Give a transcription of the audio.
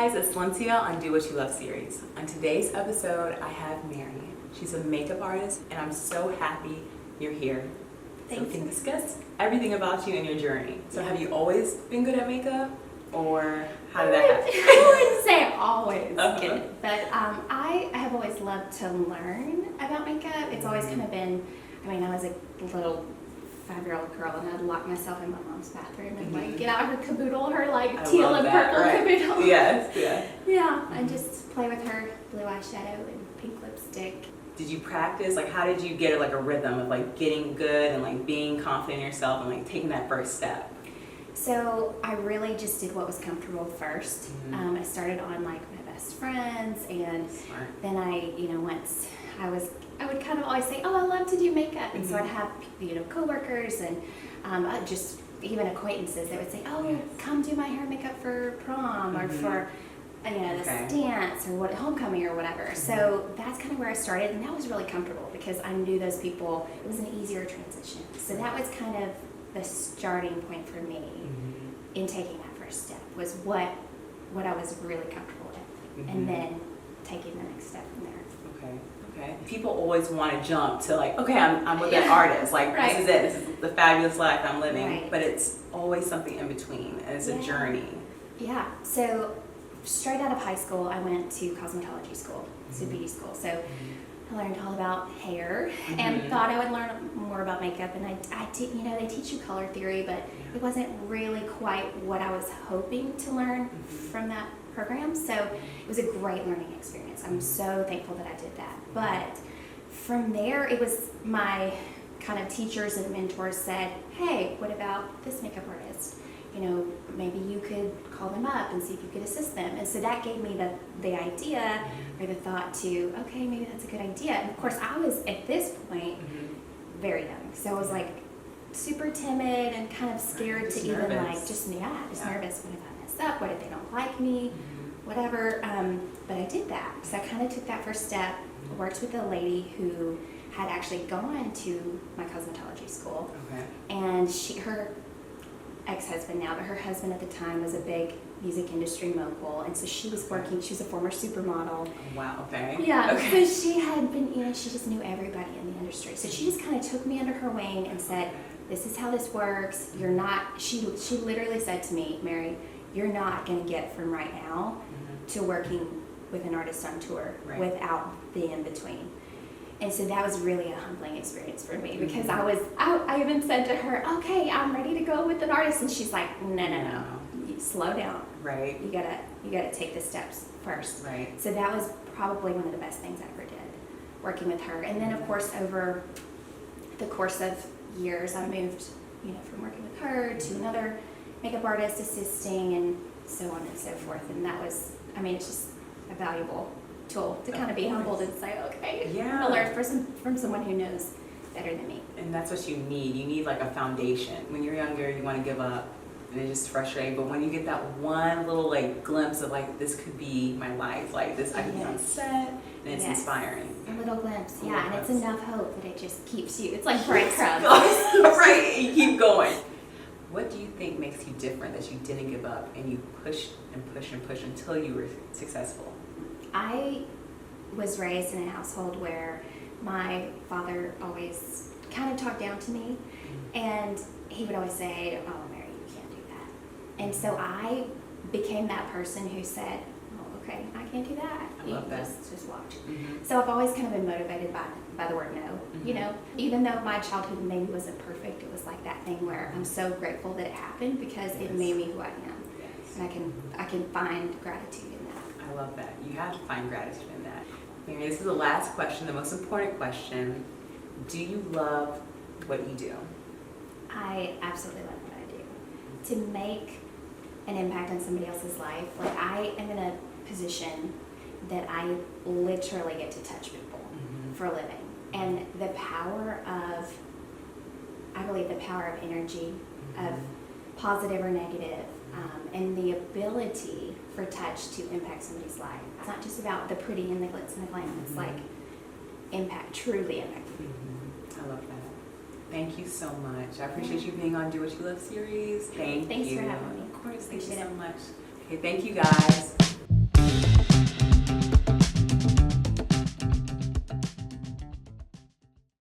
guys, it's Lindsay on Do What You Love series. On today's episode, I have Meri. She's a makeup artist, and I'm so happy you're here. So we can discuss everything about you and your journey. So have you always been good at makeup, or how did that happen? I wouldn't say always good, but I have always loved to learn about makeup. It's always kind of been, I was a little 5-year-old girl, and I'd lock myself in my mom's bathroom and like get out her caboodle, her like teal and purple caboodle. Yes, yeah, and just play with her blue eyeshadow and pink lipstick. Did you practice? Like, how did you get like a rhythm of like getting good and like being confident in yourself and like taking that first step? So I really just did what was comfortable first. I started on like my best friends, and then once I would kind of always say, oh, I love to do makeup. And so I'd have, coworkers and just even acquaintances that would say, oh, come do my hair and makeup for prom or for, this dance or homecoming or whatever. So that's kind of where I started. And that was really comfortable because I knew those people. It was an easier transition. So that was kind of the starting point for me in taking that first step, was what I was really comfortable with. And then taking the next step from there. Okay. People always want to jump to like, okay, I'm with that artist. Like, this is it. This is the fabulous life I'm living. Right. But it's always something in between, and it's a journey. Yeah. So straight out of high school, I went to cosmetology school, so beauty school. So I learned all about hair and thought I would learn more about makeup. And I did, they teach you color theory, but it wasn't really quite what I was hoping to learn from that program. So it was a great learning experience. I'm so thankful that I did that. But from there, it was my kind of teachers and mentors said, hey, what about this makeup artist? Maybe you could call them up and see if you could assist them. And so that gave me the idea or the thought to, okay, maybe that's a good idea. And of course, I was at this point very young. So I was like super timid and kind of scared to even nervous. Nervous. What if I mess up? What if they don't like me? Whatever. But I did that. So I kind of took that first step, worked with a lady who had actually gone to my cosmetology school. And her ex-husband now, but her husband at the time was a big music industry mogul, and so she was working, she was a former supermodel. Wow, okay. Yeah, okay. So she had been, she just knew everybody in the industry. So she just kind of took me under her wing and said, this is how this works. You're not, she literally said to me, Meri, you're not going to get from right now to working with an artist on tour without the in-between. And so that was really a humbling experience for me because I even said to her, okay, I'm ready to go with an artist. And she's like, no. Slow down. Right. You gotta take the steps first. Right. So that was probably one of the best things I ever did, working with her. And then of course, over the course of years, I moved, from working with her to another makeup artist assisting and so on and so forth. And that was, it's just a valuable tool to kind of be humbled and say, okay, I learned from someone who knows better than me. And that's what you need. You need like a foundation. When you're younger, you want to give up and it's just frustrating. But when you get that one little like glimpse of like, this could be my life, like this, I can be on set, and it's inspiring. A little glimpse, and it's enough hope that it just keeps you. It's like breadcrumbs. Right, you keep going. What do you think makes you different that you didn't give up and you pushed and pushed and pushed until you were successful? I was raised in a household where my father always kind of talked down to me, and he would always say, oh, Meri, you can't do that. And so I became that person who said, oh, okay, I can't do that. I love that. Just watch. So I've always kind of been motivated by the word no. Even though my childhood maybe wasn't perfect, it was like that thing where I'm so grateful that it happened because it made me who I am. And I can find gratitude in that. I love that. You have to find gratitude in that. Meri, this is the last question, the most important question. Do you love what you do? I absolutely love what I do. To make an impact on somebody else's life, like I am in a position that I literally get to touch people for a living. And the power of, I believe the power of energy, of positive or negative, and the ability for touch to impact somebody's life. It's not just about the pretty and the glitz and the glam. It's like truly impact people. I love that. Thank you so much. I appreciate you being on Do What You Love series. Thanks for having me. Of course, thank you so much. Okay, thank you guys.